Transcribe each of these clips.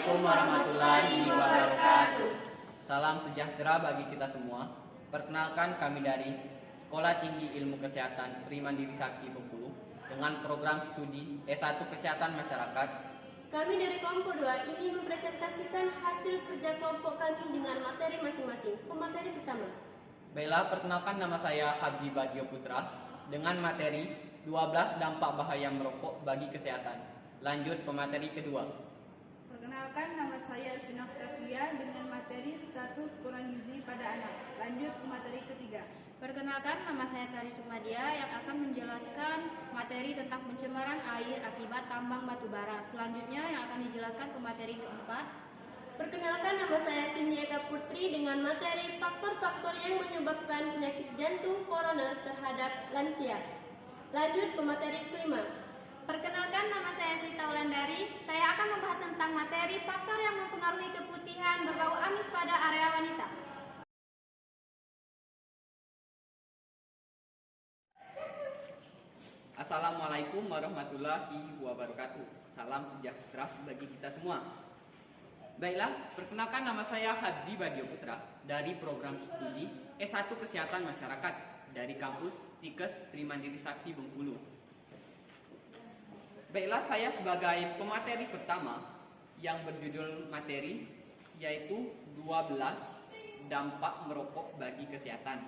Assalamualaikum warahmatullahi wabarakatuh. Salam sejahtera bagi kita semua. Perkenalkan, kami dari Sekolah Tinggi Ilmu Kesehatan Tri Mandiri Sakti Bengkulu dengan program studi S1 Kesehatan Masyarakat. Kami dari kelompok 2 ingin mempresentasikan hasil kerja kelompok kami dengan materi masing-masing. Pemateri pertama. Baiklah, perkenalkan, nama saya Habji Badio Putra dengan materi 12 dampak bahaya merokok bagi kesehatan. Lanjut pemateri kedua. Perkenalkan, nama saya Elvina Octavia dengan materi status kurang gizi pada anak. Lanjut ke materi ketiga. Perkenalkan, nama saya Tari Sumadia yang akan menjelaskan materi tentang pencemaran air akibat tambang batu bara. Selanjutnya yang akan dijelaskan ke materi keempat. Perkenalkan, nama saya Cindy Eka Putri dengan materi faktor-faktor yang menyebabkan penyakit jantung koroner terhadap lansia. Lanjut ke materi kelima. Perkenalkan, nama saya Sita Wulandari. Saya akan membahas tentang materi faktor yang mempengaruhi keputihan berbau amis pada area wanita. Assalamualaikum warahmatullahi wabarakatuh. Salam sejahtera bagi kita semua. Baiklah, perkenalkan, nama saya Habji Badio Putra dari program studi S1 Kesehatan Masyarakat dari kampus Tikes Tri Mandiri Sakti Bengkulu. Baiklah, saya sebagai pemateri pertama yang berjudul materi yaitu 12 dampak merokok bagi kesehatan.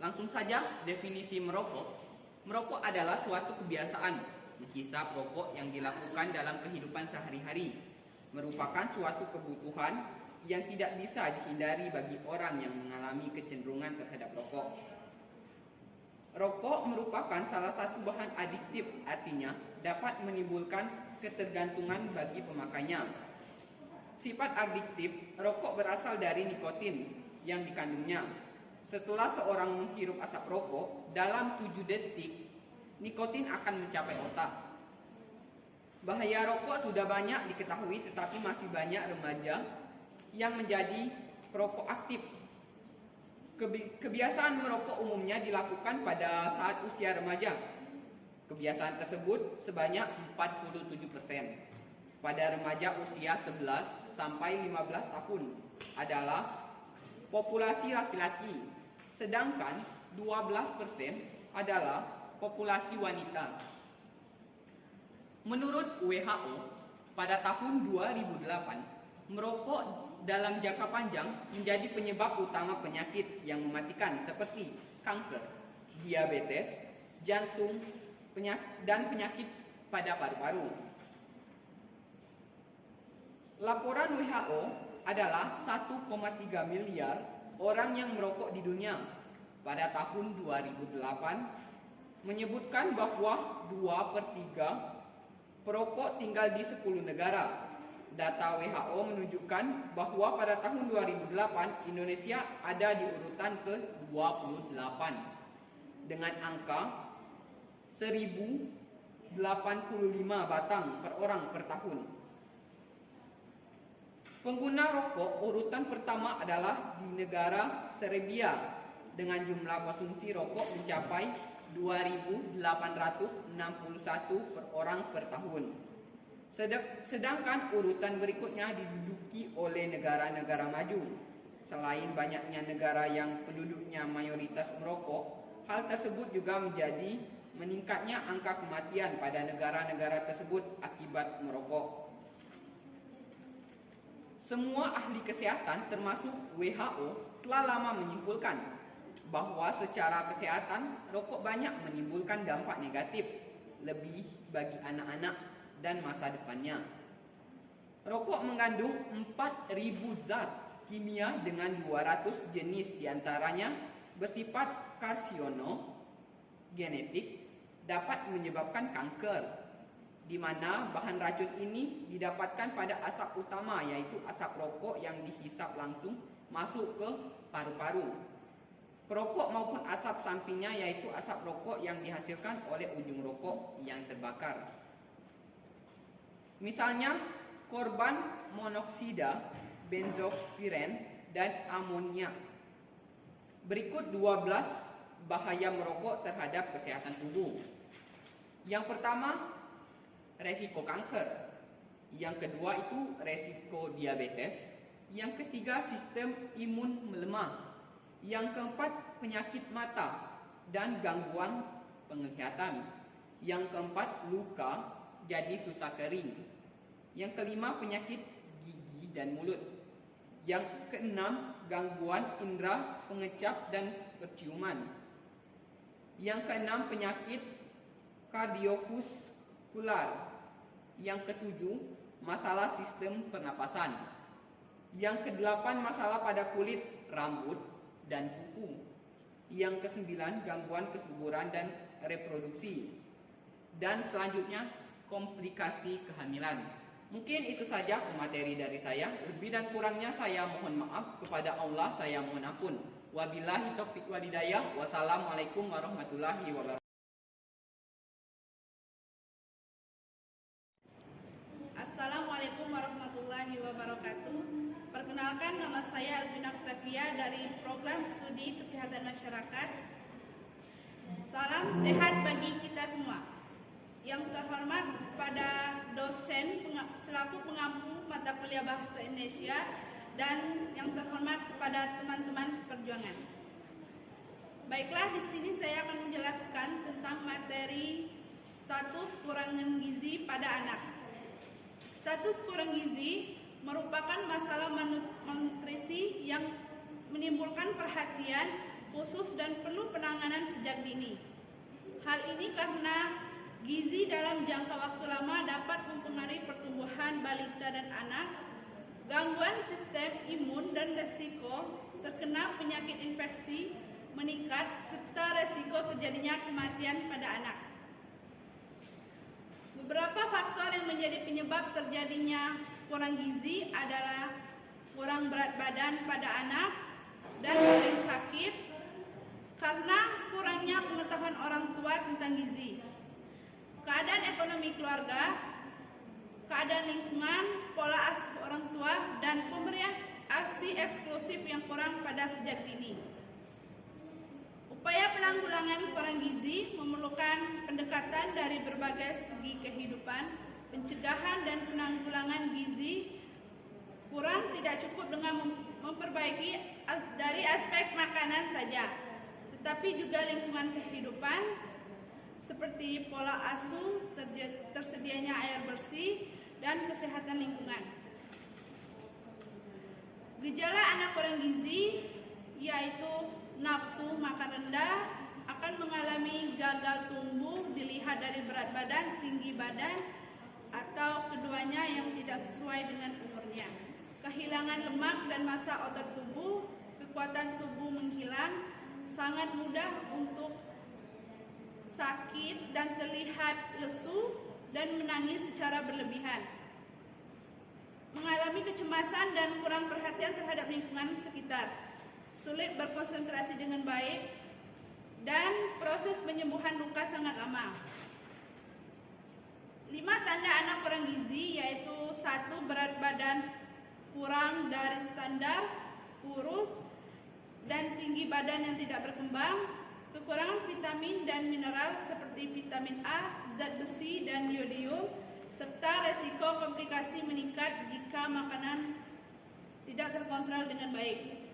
Langsung saja, definisi merokok. Merokok adalah suatu kebiasaan menghisap rokok yang dilakukan dalam kehidupan sehari-hari. Merupakan suatu kebutuhan yang tidak bisa dihindari bagi orang yang mengalami kecenderungan terhadap rokok. Rokok merupakan salah satu bahan adiktif, artinya dapat menimbulkan ketergantungan bagi pemakainya. Sifat adiktif rokok berasal dari nikotin yang dikandungnya. Setelah seorang menghirup asap rokok, dalam 7 detik, nikotin akan mencapai otak. Bahaya rokok sudah banyak diketahui, tetapi masih banyak remaja yang menjadi perokok aktif. Kebiasaan merokok umumnya dilakukan pada saat usia remaja. Kebiasaan tersebut sebanyak 47%. Pada remaja usia 11 sampai 15 tahun adalah populasi laki-laki, sedangkan 12% adalah populasi wanita. Menurut WHO, pada tahun 2008, merokok dalam jangka panjang menjadi penyebab utama penyakit yang mematikan seperti kanker, diabetes, jantung, dan penyakit pada paru-paru. Laporan WHO adalah 1,3 miliar orang yang merokok di dunia. Pada tahun 2008 menyebutkan bahwa 2/3 perokok tinggal di 10 negara. Data WHO menunjukkan bahwa pada tahun 2008 Indonesia ada di urutan ke-28 dengan angka 1085 batang per orang per tahun. Pengguna rokok urutan pertama adalah di negara Serbia dengan jumlah konsumsi rokok mencapai 2.861 per orang per tahun. Sedangkan urutan berikutnya diduduki oleh negara-negara maju. Selain banyaknya negara yang penduduknya mayoritas merokok, hal tersebut juga menjadi meningkatnya angka kematian pada negara-negara tersebut akibat merokok. Semua ahli kesehatan termasuk WHO telah lama menyimpulkan bahwa secara kesehatan rokok banyak menimbulkan dampak negatif, lebih bagi anak-anak dan masa depannya. Rokok mengandung 4.000 zat kimia dengan 200 jenis diantaranya bersifat karsinogenetik, dapat menyebabkan kanker, di mana bahan racun ini didapatkan pada asap utama yaitu asap rokok yang dihisap langsung masuk ke paru-paru. Perokok maupun asap sampingnya yaitu asap rokok yang dihasilkan oleh ujung rokok yang terbakar. Misalnya korban monoksida, benzopiren, dan amonia. Berikut 12 bahaya merokok terhadap kesehatan tubuh. Yang pertama, resiko kanker. Yang kedua itu resiko diabetes. Yang ketiga sistem imun melemah. Yang keempat penyakit mata dan gangguan penglihatan. Yang keempat luka jadi susah kering. Yang kelima penyakit gigi dan mulut. Yang keenam gangguan indera pengecap dan perciuman. Yang keenam penyakit kardiovaskular. Yang ketujuh masalah sistem pernapasan. Yang kedelapan masalah pada kulit, rambut, dan kuku. Yang kesembilan gangguan kesuburan dan reproduksi. Dan selanjutnya komplikasi kehamilan. Mungkin itu saja materi dari saya. Lebih dan kurangnya saya mohon maaf. Kepada Allah saya mohon ampun. Wabillahi taufiq wal hidayah. Wassalamualaikum warahmatullahi wabarakatuh. Assalamualaikum warahmatullahi wabarakatuh. Perkenalkan, nama saya Alvina Octavia dari Program Studi Kesehatan Masyarakat. Salam sehat bagi kita semua. Yang terhormat pada dosen selaku pengampu mata kuliah Bahasa Indonesia dan yang terhormat kepada teman-teman seperjuangan. Baiklah, di sini saya akan menjelaskan tentang materi status kurangan gizi pada anak. Status kurang gizi merupakan masalah malnutrisi yang menimbulkan perhatian khusus dan perlu penanganan sejak dini. Hal ini karena gizi dalam jangka waktu lama dapat mempengaruhi pertumbuhan balita dan anak, gangguan sistem imun dan resiko terkena penyakit infeksi meningkat serta resiko terjadinya kematian pada anak. Beberapa faktor yang menjadi penyebab terjadinya kurang gizi adalah kurang berat badan pada anak dan sering sakit karena kurangnya pengetahuan orang tua tentang gizi. Keadaan ekonomi keluarga, keadaan lingkungan, pola asuh orang tua, dan pemberian ASI eksklusif yang kurang pada sejak dini. Upaya penanggulangan kurang gizi memerlukan pendekatan dari berbagai segi kehidupan. Pencegahan dan penanggulangan gizi kurang tidak cukup dengan memperbaiki dari aspek makanan saja, tetapi juga lingkungan kehidupan, seperti pola asuh, tersedianya air bersih, dan kesehatan lingkungan. Gejala anak kurang gizi yaitu nafsu makan rendah, akan mengalami gagal tumbuh dilihat dari berat badan, tinggi badan, atau keduanya yang tidak sesuai dengan umurnya. Kehilangan lemak dan massa otot tubuh, kekuatan tubuh menghilang, sangat mudah untuk sakit dan terlihat lesu dan menangis secara berlebihan. Mengalami kecemasan dan kurang perhatian terhadap lingkungan sekitar. Sulit berkonsentrasi dengan baik dan proses penyembuhan luka sangat lama. 5 tanda anak kurang gizi yaitu 1. Berat badan kurang dari standar, kurus, dan tinggi badan yang tidak berkembang. Kekurangan vitamin dan mineral seperti vitamin A, zat besi, dan yodium, serta resiko komplikasi meningkat jika makanan tidak terkontrol dengan baik.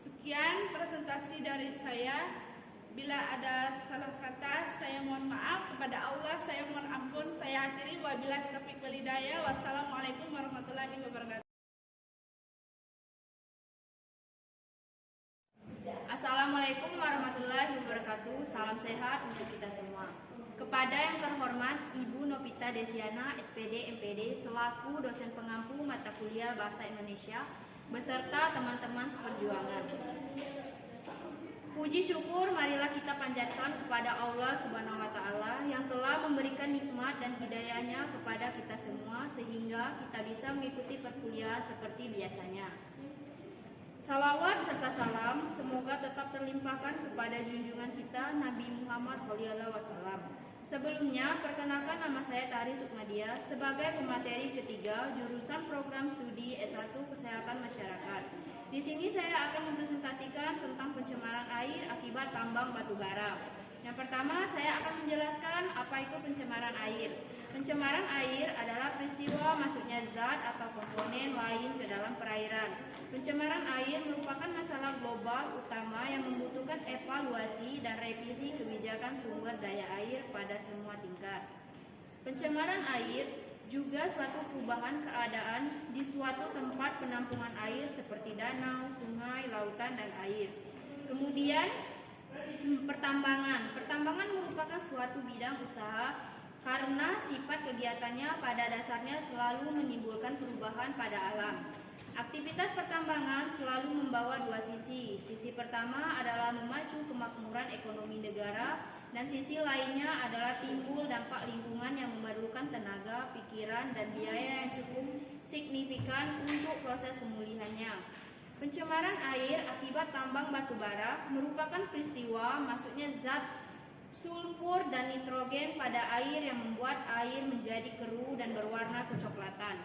Sekian presentasi dari saya. Bila ada salah kata, saya mohon maaf. Kepada Allah, saya mohon ampun. Saya akhiri. Wabillahi taufiq wal hidayah. Wassalamualaikum warahmatullahi wabarakatuh. Assalamualaikum warahmatullahi wabarakatuh. Salam sehat untuk kita semua. Kepada yang terhormat Ibu Novita Desiana, SPD MPD, selaku dosen pengampu mata kuliah Bahasa Indonesia, beserta teman-teman seperjuangan. Puji syukur marilah kita panjatkan kepada Allah Subhanahu wa Ta'ala yang telah memberikan nikmat dan hidayahnya kepada kita semua sehingga kita bisa mengikuti perkuliahan seperti biasanya. Salawat serta salam semoga tetap terlimpahkan kepada junjungan kita Nabi Muhammad SAW. Sebelumnya, perkenalkan nama saya Tari Sukmadia sebagai pemateri ketiga jurusan program studi S1 Kesehatan Masyarakat. Di sini saya akan mempresentasikan tentang pencemaran air akibat tambang batu bara. Yang pertama, saya akan menjelaskan apa itu pencemaran air. Pencemaran air adalah peristiwa masuknya zat atau komponen lain ke dalam perairan. Pencemaran air merupakan masalah global utama yang membutuhkan evaluasi dan revisi kebijakan sumber daya air pada semua tingkat. Pencemaran air juga suatu perubahan keadaan di suatu tempat penampungan air seperti danau, sungai, lautan, dan air. Kemudian, pertambangan. Pertambangan merupakan suatu bidang usaha karena sifat kegiatannya pada dasarnya selalu menimbulkan perubahan pada alam. Aktivitas pertambangan selalu membawa dua sisi. Sisi pertama adalah memacu kemakmuran ekonomi negara, dan sisi lainnya adalah timbul dampak lingkungan yang memerlukan tenaga, pikiran, dan biaya yang cukup signifikan untuk proses pemulihannya. Pencemaran air akibat tambang batu bara merupakan peristiwa masuknya zat sulfur dan nitrogen pada air yang membuat air menjadi keruh dan berwarna kecoklatan.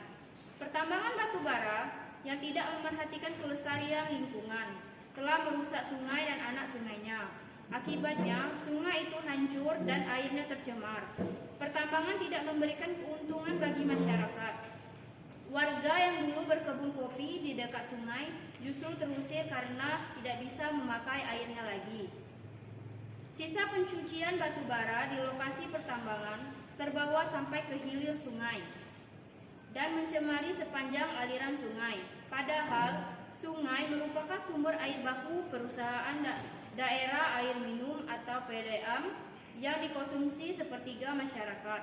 Pertambangan batu bara yang tidak memerhatikan kelestarian lingkungan telah merusak sungai dan anak sungainya. Akibatnya, sungai itu hancur dan airnya tercemar. Pertambangan tidak memberikan keuntungan bagi masyarakat. Warga yang dulu berkebun kopi di dekat sungai justru terusir karena tidak bisa memakai airnya lagi. Sisa pencucian batu bara di lokasi pertambangan terbawa sampai ke hilir sungai dan mencemari sepanjang aliran sungai. Padahal sungai merupakan sumber air baku perusahaan daerah air minum atau PDAM yang dikonsumsi sepertiga masyarakat.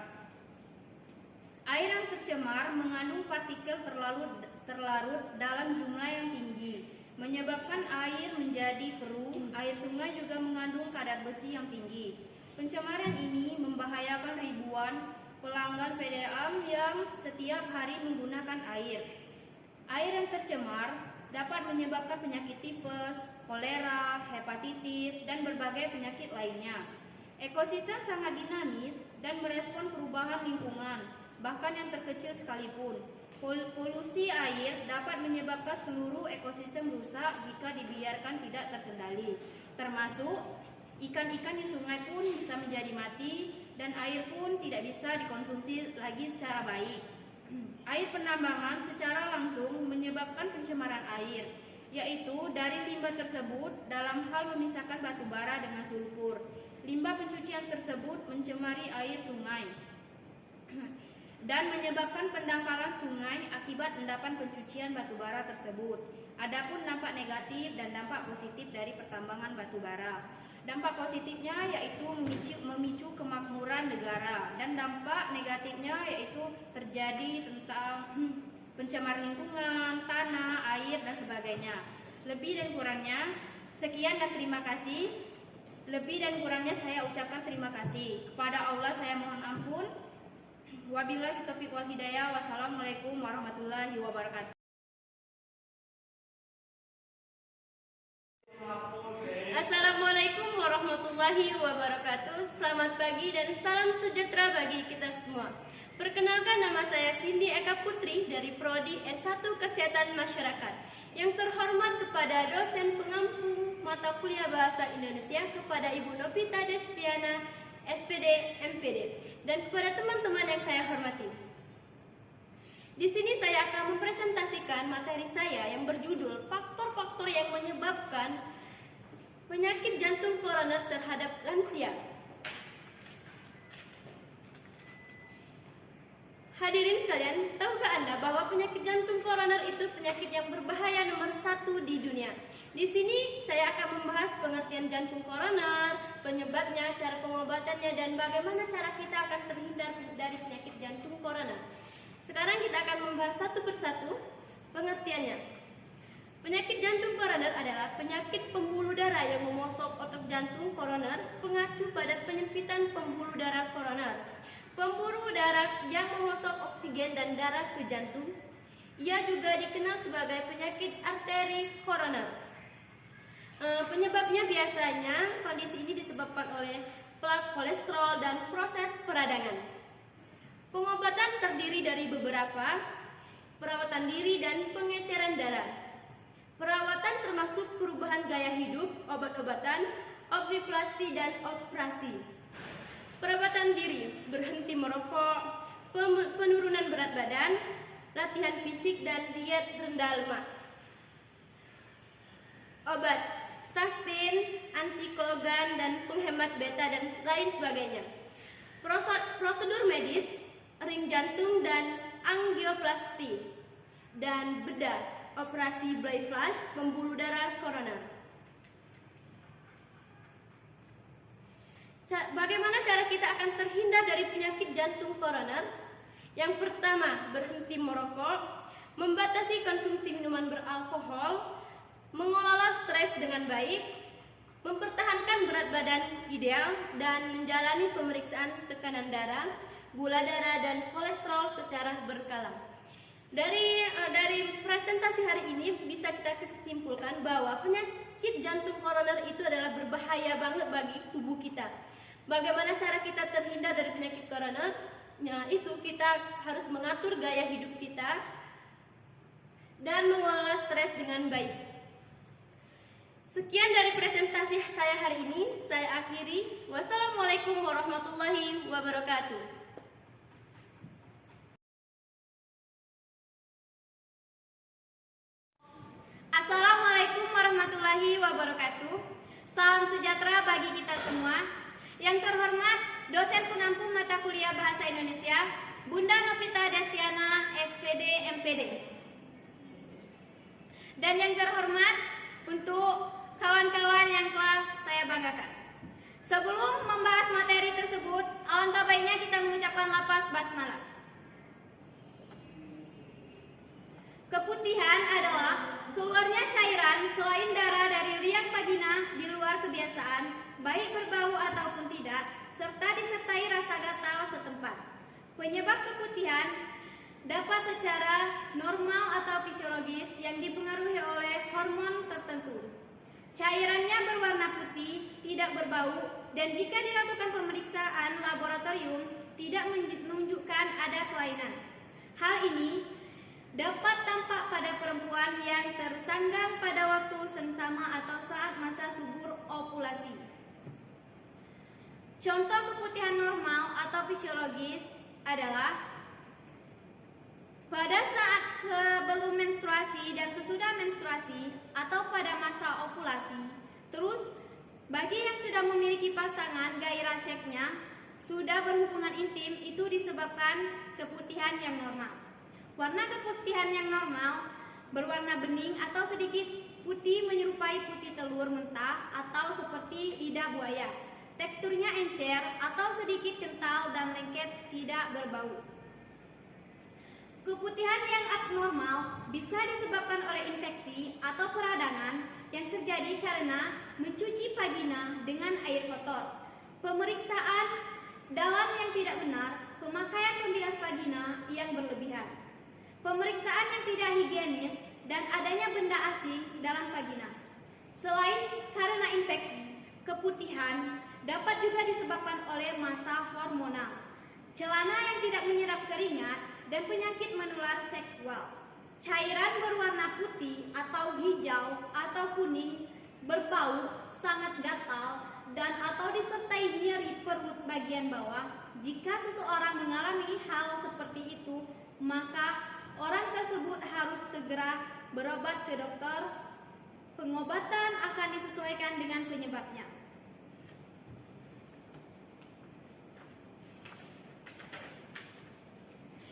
Air yang tercemar mengandung partikel terlarut dalam jumlah yang tinggi, menyebabkan air menjadi keruh. Air sungai juga mengandung kadar besi yang tinggi. Pencemaran ini membahayakan ribuan pelanggan PDAM yang setiap hari menggunakan air. Air yang tercemar dapat menyebabkan penyakit tipes, kolera, hepatitis, dan berbagai penyakit lainnya. Ekosistem sangat dinamis dan merespon perubahan lingkungan, bahkan yang terkecil sekalipun. Polusi air dapat menyebabkan seluruh ekosistem rusak jika dibiarkan tidak terkendali, termasuk ikan-ikan di sungai pun bisa menjadi mati dan air pun tidak bisa dikonsumsi lagi secara baik. Air penambangan secara langsung menyebabkan pencemaran air, yaitu dari limbah tersebut dalam hal memisahkan batu bara dengan sulfur. Limbah pencucian tersebut mencemari air sungai dan menyebabkan pendangkalan sungai akibat endapan pencucian batu bara tersebut. Adapun dampak negatif dan dampak positif dari pertambangan batu bara. Dampak positifnya yaitu memicu kemakmuran negara, dan dampak negatifnya yaitu terjadi tentang pencemaran lingkungan, tanah, air, dan sebagainya. Lebih dan kurangnya, sekian dan terima kasih. Lebih dan kurangnya saya ucapkan terima kasih. Kepada Allah saya mohon ampun. Wabillahi taufiq wal hidayah. Wassalamualaikum warahmatullahi wabarakatuh. Assalamualaikum warahmatullahi wabarakatuh. Selamat pagi dan salam sejahtera bagi kita semua. Perkenalkan, nama saya Cindy Eka Putri dari Prodi S1 Kesehatan Masyarakat. Yang terhormat kepada dosen pengampu mata kuliah Bahasa Indonesia, kepada Ibu Novita Despiana, SPD, MPD, dan kepada teman-teman yang saya hormati. Di sini saya akan mempresentasikan materi saya yang berjudul faktor-faktor yang menyebabkan penyakit jantung koroner terhadap lansia. Hadirin sekalian, tahukah Anda bahwa penyakit jantung koroner itu penyakit yang berbahaya nomor 1 di dunia? Di sini saya akan membahas pengertian jantung koroner, penyebabnya, cara pengobatannya, dan bagaimana cara kita akan terhindar dari penyakit jantung koroner. Sekarang kita akan membahas satu persatu pengertiannya. Penyakit jantung koroner adalah penyakit pembuluh darah yang memosok otot jantung koroner, pengacu pada penyempitan pembuluh darah koroner. Pembuluh darah yang mengosok oksigen dan darah ke jantung. Ia juga dikenal sebagai penyakit arteri koroner. Penyebabnya biasanya kondisi ini disebabkan oleh plak kolesterol dan proses peradangan. Pengobatan terdiri dari beberapa perawatan diri dan pengeceran darah. Perawatan termasuk perubahan gaya hidup, obat-obatan, obligasi dan operasi. Perawatan diri, berhenti merokok, penurunan berat badan, latihan fisik, dan diet rendah lemak. Obat, statin, anti-koagulan, dan penghemat beta, dan lain sebagainya. Prosedur medis, ring jantung dan angioplasti, dan bedah, operasi bypass pembuluh darah koroner. Bagaimana cara kita akan terhindar dari penyakit jantung koroner? Yang pertama, berhenti merokok, membatasi konsumsi minuman beralkohol, mengelola stres dengan baik, mempertahankan berat badan ideal, dan menjalani pemeriksaan tekanan darah, gula darah, dan kolesterol secara berkala. Dari presentasi hari ini bisa kita kesimpulkan bahwa penyakit jantung koroner itu adalah berbahaya banget bagi tubuh kita. Bagaimana cara kita terhindar dari penyakit koroner? Nah, itu kita harus mengatur gaya hidup kita dan mengelola stres dengan baik. Sekian dari presentasi saya hari ini, saya akhiri. Wassalamualaikum warahmatullahi wabarakatuh. Assalamualaikum warahmatullahi wabarakatuh. Salam sejahtera bagi kita semua. Yang terhormat dosen pengampu mata kuliah Bahasa Indonesia, Bunda Novita Destiana, SPD, MPD. Dan yang terhormat untuk kawan-kawan yang telah saya banggakan. Sebelum membahas materi tersebut, alangkah baiknya kita mengucapkan lafaz basmalah. Keputihan adalah keluarnya cairan selain darah dari liang vagina di luar kebiasaan, baik berbau ataupun tidak, serta disertai rasa gatal setempat. Penyebab keputihan dapat secara normal atau fisiologis yang dipengaruhi oleh hormon tertentu. Cairannya berwarna putih, tidak berbau, dan jika dilakukan pemeriksaan laboratorium tidak menunjukkan ada kelainan. Hal ini dapat tampak pada perempuan yang tersanggang pada waktu sengsama atau saat masa subur ovulasi. Contoh keputihan normal atau fisiologis adalah pada saat sebelum menstruasi dan sesudah menstruasi atau pada masa ovulasi. Terus, bagi yang sudah memiliki pasangan, gairah seksnya sudah berhubungan intim, itu disebabkan keputihan yang normal. Warna keputihan yang normal berwarna bening atau sedikit putih menyerupai putih telur mentah atau seperti lidah buaya. Teksturnya encer atau sedikit kental dan lengket, tidak berbau. Keputihan yang abnormal bisa disebabkan oleh infeksi atau peradangan yang terjadi karena mencuci vagina dengan air kotor, pemeriksaan dalam yang tidak benar, pemakaian pembilas vagina yang berlebihan, pemeriksaan yang tidak higienis, dan adanya benda asing dalam vagina. Selain karena infeksi, keputihan dapat juga disebabkan oleh massa hormonal, celana yang tidak menyerap keringat, dan penyakit menular seksual. Cairan berwarna putih atau hijau atau kuning, berbau, sangat gatal, dan atau disertai nyeri perut bagian bawah. Jika seseorang mengalami hal seperti itu, maka orang tersebut harus segera berobat ke dokter. Pengobatan akan disesuaikan dengan penyebabnya.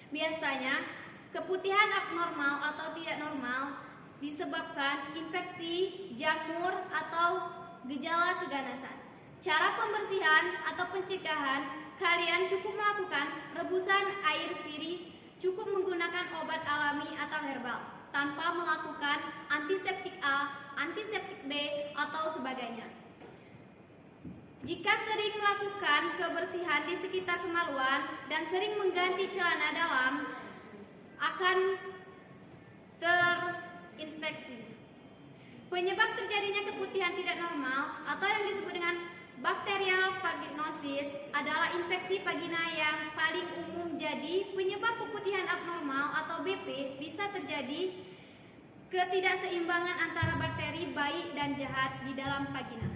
Biasanya, keputihan abnormal atau tidak normal disebabkan infeksi, jamur, atau gejala keganasan. Cara pembersihan atau pencegahan, kalian cukup melakukan rebusan air sirih, cukup menggunakan obat alami atau herbal, tanpa melakukan antiseptik A, antiseptik B, atau sebagainya. Jika sering melakukan kebersihan di sekitar kemaluan dan sering mengganti celana dalam, akan terinfeksi. Penyebab terjadinya keputihan tidak normal atau yang disebut dengan bacterial vaginosis adalah infeksi vagina yang paling umum. Jadi, penyebab keputihan abnormal atau BP bisa terjadi ketidakseimbangan antara bakteri baik dan jahat di dalam vagina.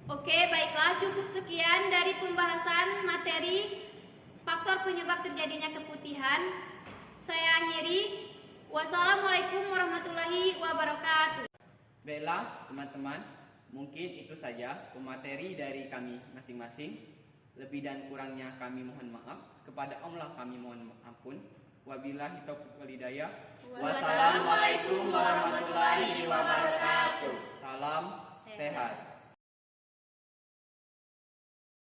Oke, baiklah, cukup sekian dari pembahasan materi faktor penyebab terjadinya keputihan. Saya akhiri. Wassalamualaikum warahmatullahi wabarakatuh. Baiklah teman-teman, mungkin itu saja pemateri dari kami masing-masing. Lebih dan kurangnya kami mohon maaf. Kepada Allah kami mohon ampun. Wabillahi taufiq wal hidayah. Wassalamualaikum warahmatullahi wabarakatuh. Salam sehat.